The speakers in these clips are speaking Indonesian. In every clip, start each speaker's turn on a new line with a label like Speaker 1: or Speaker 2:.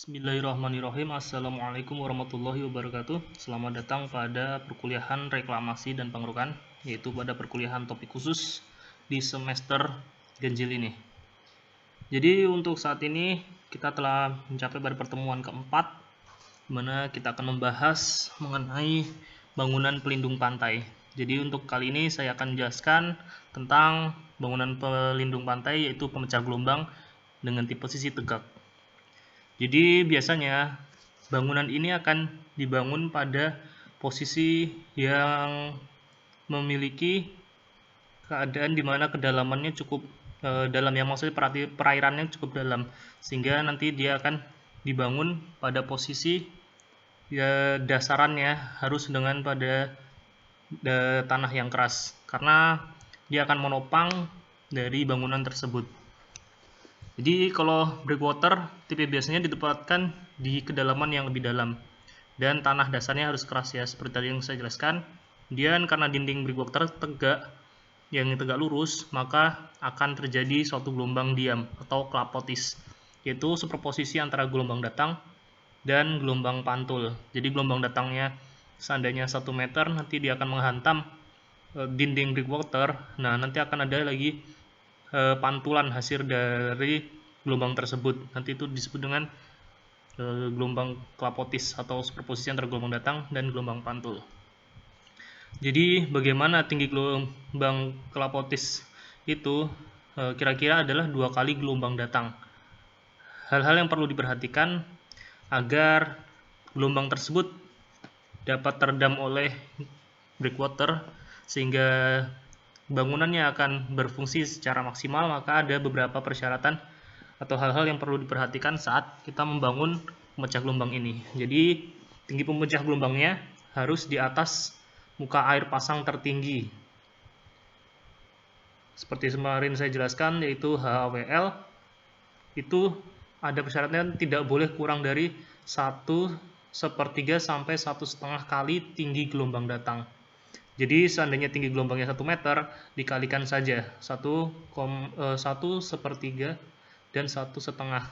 Speaker 1: Bismillahirrahmanirrahim. Assalamualaikum warahmatullahi wabarakatuh. Selamat datang pada perkuliahan reklamasi dan pengerukan, yaitu pada perkuliahan topik khusus di semester ganjil ini. Jadi untuk saat ini kita telah mencapai pada pertemuan keempat, di mana kita akan membahas mengenai bangunan pelindung pantai. Jadi untuk kali ini saya akan menjelaskan tentang bangunan pelindung pantai, yaitu pemecah gelombang dengan tipe sisi tegak. Jadi biasanya bangunan ini akan dibangun pada posisi yang memiliki keadaan di mana kedalamannya cukup dalam, yang maksudnya perairannya cukup dalam, sehingga nanti dia akan dibangun pada posisi ya, dasarannya harus dengan pada tanah yang keras, karena dia akan menopang dari bangunan tersebut. Jadi kalau breakwater tipe biasanya ditempatkan di kedalaman yang lebih dalam dan tanah dasarnya harus keras ya, seperti tadi yang saya jelaskan. Kemudian karena dinding breakwater tegak, yang tegak lurus, maka akan terjadi suatu gelombang diam atau klapotis, yaitu superposisi antara gelombang datang dan gelombang pantul. Jadi gelombang datangnya seandainya 1 meter, nanti dia akan menghantam dinding breakwater. Nah, nanti akan ada lagi pantulan hasil dari gelombang tersebut. Nanti itu disebut dengan gelombang klapotis atau superposisi antara gelombang datang dan gelombang pantul. Jadi bagaimana tinggi gelombang klapotis itu kira-kira adalah 2 kali gelombang datang. Hal-hal yang perlu diperhatikan agar gelombang tersebut dapat teredam oleh breakwater sehingga bangunannya akan berfungsi secara maksimal, maka ada beberapa persyaratan atau hal-hal yang perlu diperhatikan saat kita membangun pemecah gelombang ini. Jadi tinggi pemecah gelombangnya harus di atas muka air pasang tertinggi. Seperti kemarin saya jelaskan, yaitu HAWL, itu ada persyaratan tidak boleh kurang dari 1/3 sampai 1,5 kali tinggi gelombang datang. Jadi seandainya tinggi gelombangnya 1 meter, dikalikan saja 1/3 dan 1,5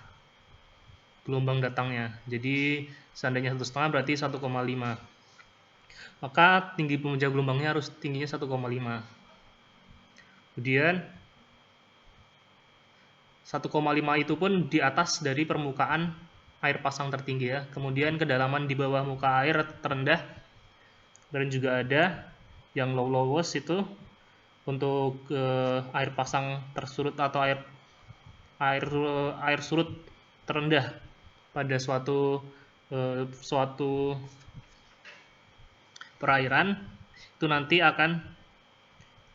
Speaker 1: gelombang datangnya. Jadi seandainya 1,5 berarti 1,5. Maka tinggi pemecah gelombangnya harus tingginya 1,5. Kemudian 1,5 itu pun di atas dari permukaan air pasang tertinggi ya. Kemudian kedalaman di bawah muka air terendah, dan juga ada yang lowest itu untuk air pasang tersurut atau air surut terendah pada suatu perairan, itu nanti akan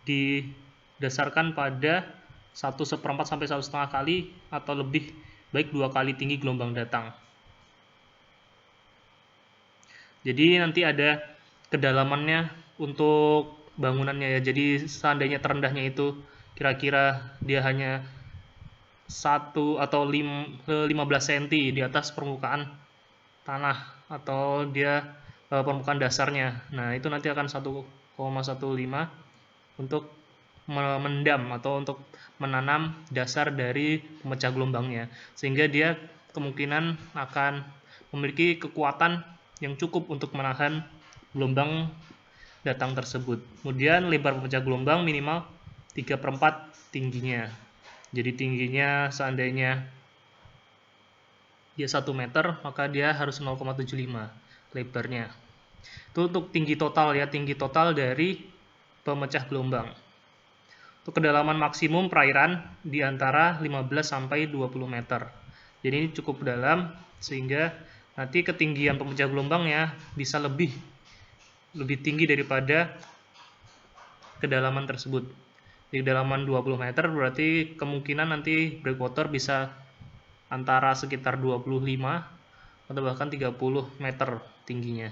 Speaker 1: didasarkan pada 1/4 sampai 1,5 kali atau lebih baik 2 kali tinggi gelombang datang. Jadi nanti ada kedalamannya untuk bangunannya ya. Jadi seandainya terendahnya itu kira-kira dia hanya 1 atau 15 cm di atas permukaan tanah atau dia permukaan dasarnya. Nah, itu nanti akan 1,15 untuk memendam atau untuk menanam dasar dari pemecah gelombangnya, sehingga dia kemungkinan akan memiliki kekuatan yang cukup untuk menahan gelombang datang tersebut. Kemudian lebar pemecah gelombang minimal 3/4 tingginya. Jadi tingginya seandainya dia 1 meter, maka dia harus 0,75 lebarnya. Itu untuk tinggi total ya, tinggi total dari pemecah gelombang. Untuk kedalaman maksimum perairan di antara 15 sampai 20 meter. Jadi ini cukup dalam sehingga nanti ketinggian pemecah gelombangnya bisa lebih tinggi daripada kedalaman tersebut. Di kedalaman 20 meter berarti kemungkinan nanti breakwater bisa antara sekitar 25 atau bahkan 30 meter tingginya.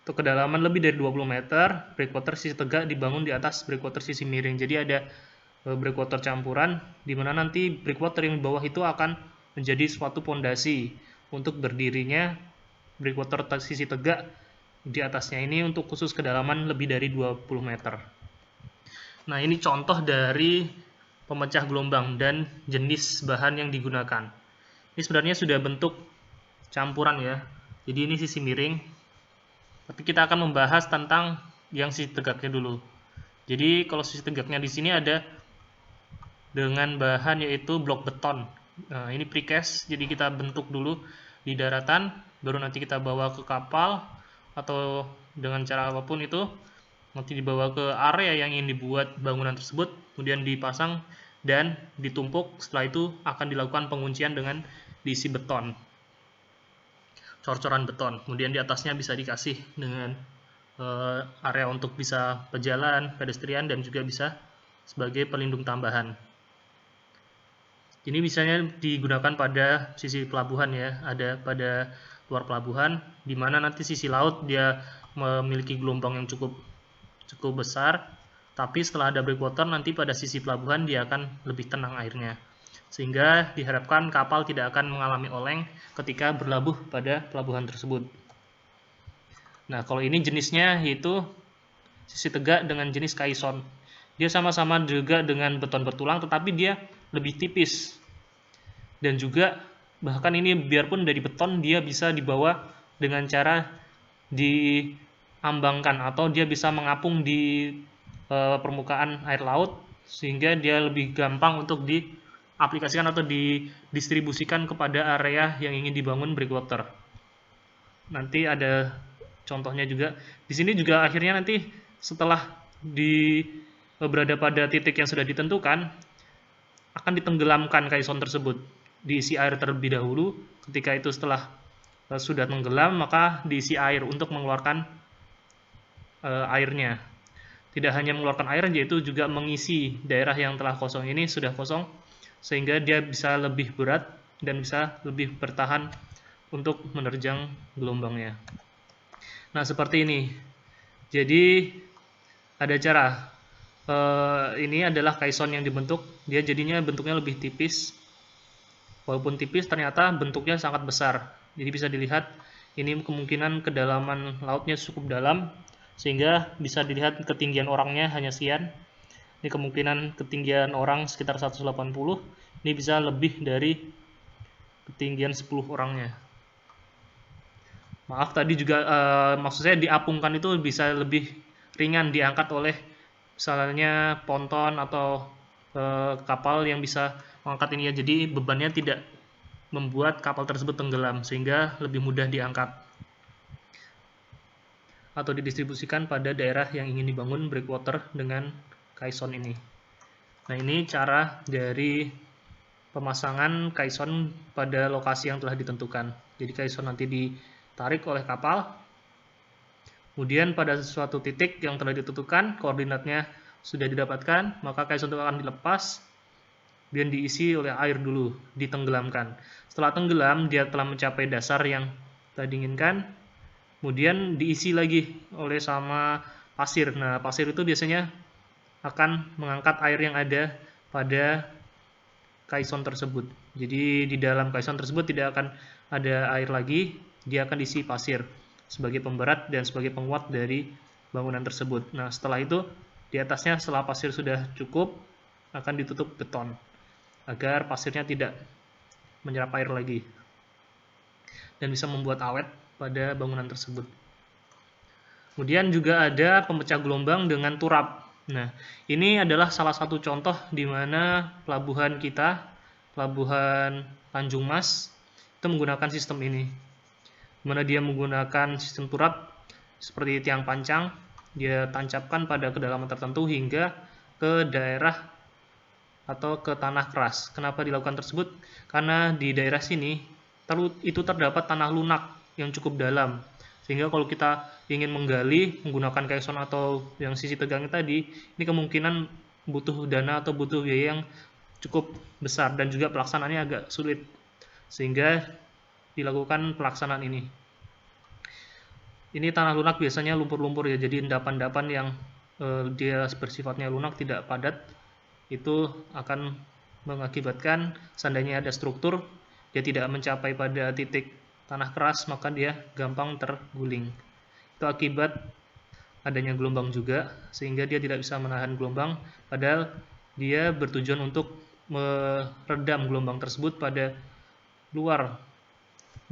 Speaker 1: Untuk kedalaman lebih dari 20 meter, breakwater sisi tegak dibangun di atas breakwater sisi miring. Jadi ada breakwater campuran, di mana nanti breakwater yang di bawah itu akan menjadi suatu fondasi untuk berdirinya breakwater sisi tegak di atasnya ini untuk khusus kedalaman lebih dari 20 meter. Nah, ini contoh dari pemecah gelombang dan jenis bahan yang digunakan. Ini sebenarnya sudah bentuk campuran ya. Jadi ini sisi miring. Tapi kita akan membahas tentang yang sisi tegaknya dulu. Jadi kalau sisi tegaknya di sini ada dengan bahan yaitu blok beton. Nah, ini precast, jadi kita bentuk dulu di daratan, baru nanti kita bawa ke kapal atau dengan cara apapun itu, nanti dibawa ke area yang ingin dibuat bangunan tersebut, kemudian dipasang dan ditumpuk. Setelah itu akan dilakukan penguncian dengan diisi beton, cor-coran beton. Kemudian di atasnya bisa dikasih dengan area untuk bisa pejalan, pedestrian, dan juga bisa sebagai pelindung tambahan. Ini biasanya digunakan pada sisi pelabuhan ya, ada pada luar pelabuhan, di mana nanti sisi laut dia memiliki gelombang yang cukup besar, tapi setelah ada breakwater nanti pada sisi pelabuhan dia akan lebih tenang airnya, sehingga diharapkan kapal tidak akan mengalami oleng ketika berlabuh pada pelabuhan tersebut. Nah, kalau ini jenisnya yaitu sisi tegak dengan jenis caisson. Dia sama-sama juga dengan beton bertulang, tetapi dia lebih tipis. Dan juga bahkan ini biarpun dari beton, dia bisa dibawa dengan cara diambangkan atau dia bisa mengapung di permukaan air laut, sehingga dia lebih gampang untuk diaplikasikan atau didistribusikan kepada area yang ingin dibangun breakwater. Nanti ada contohnya juga. Di sini juga akhirnya nanti setelah berada pada titik yang sudah ditentukan, akan ditenggelamkan caisson tersebut, diisi air terlebih dahulu. Ketika itu setelah sudah tenggelam, maka diisi air untuk mengeluarkan airnya. Tidak hanya mengeluarkan air, yaitu juga mengisi daerah yang telah kosong ini sudah kosong, sehingga dia bisa lebih berat dan bisa lebih bertahan untuk menerjang gelombangnya. Nah, seperti ini. Jadi ada cara. Ini adalah caisson yang dibentuk. Dia jadinya bentuknya lebih tipis. Walaupun tipis, ternyata bentuknya sangat besar. Jadi bisa dilihat ini kemungkinan kedalaman lautnya cukup dalam, sehingga bisa dilihat ketinggian orangnya hanya sekian. Ini kemungkinan ketinggian orang sekitar 180. Ini bisa lebih dari ketinggian 10 orangnya. Maaf tadi juga maksud saya diapungkan itu bisa lebih ringan diangkat oleh misalnya ponton atau kapal yang bisa mengangkat ini ya. Jadi bebannya tidak membuat kapal tersebut tenggelam, sehingga lebih mudah diangkat atau didistribusikan pada daerah yang ingin dibangun breakwater dengan caisson ini. Nah, ini cara dari pemasangan caisson pada lokasi yang telah ditentukan. Jadi caisson nanti ditarik oleh kapal, kemudian pada suatu titik yang telah ditentukan, koordinatnya sudah didapatkan, maka caisson itu akan dilepas dan diisi oleh air dulu, ditenggelamkan. Setelah tenggelam, dia telah mencapai dasar yang kita inginkan, kemudian diisi lagi oleh sama pasir. Nah, pasir itu biasanya akan mengangkat air yang ada pada caisson tersebut. Jadi di dalam caisson tersebut tidak akan ada air lagi, dia akan diisi pasir sebagai pemberat dan sebagai penguat dari bangunan tersebut. Nah, setelah itu di atasnya setelah pasir sudah cukup, akan ditutup beton agar pasirnya tidak menyerap air lagi dan bisa membuat awet pada bangunan tersebut. Kemudian juga ada pemecah gelombang dengan turap. Nah, ini adalah salah satu contoh di mana pelabuhan kita, pelabuhan Tanjung Mas, itu menggunakan sistem ini. Di mana dia menggunakan sistem turap seperti tiang pancang, dia tancapkan pada kedalaman tertentu hingga ke daerah atau ke tanah keras. Kenapa dilakukan tersebut? Karena di daerah sini itu terdapat tanah lunak yang cukup dalam, sehingga kalau kita ingin menggali menggunakan caisson atau yang sisi tegangnya tadi, ini kemungkinan butuh dana atau butuh biaya yang cukup besar dan juga pelaksanaannya agak sulit, sehingga dilakukan pelaksanaan ini. Ini tanah lunak biasanya lumpur-lumpur ya, jadi endapan-endapan yang dia bersifatnya lunak, tidak padat, itu akan mengakibatkan seandainya ada struktur, dia tidak mencapai pada titik tanah keras, maka dia gampang terguling. Itu akibat adanya gelombang juga, sehingga dia tidak bisa menahan gelombang, padahal dia bertujuan untuk meredam gelombang tersebut pada luar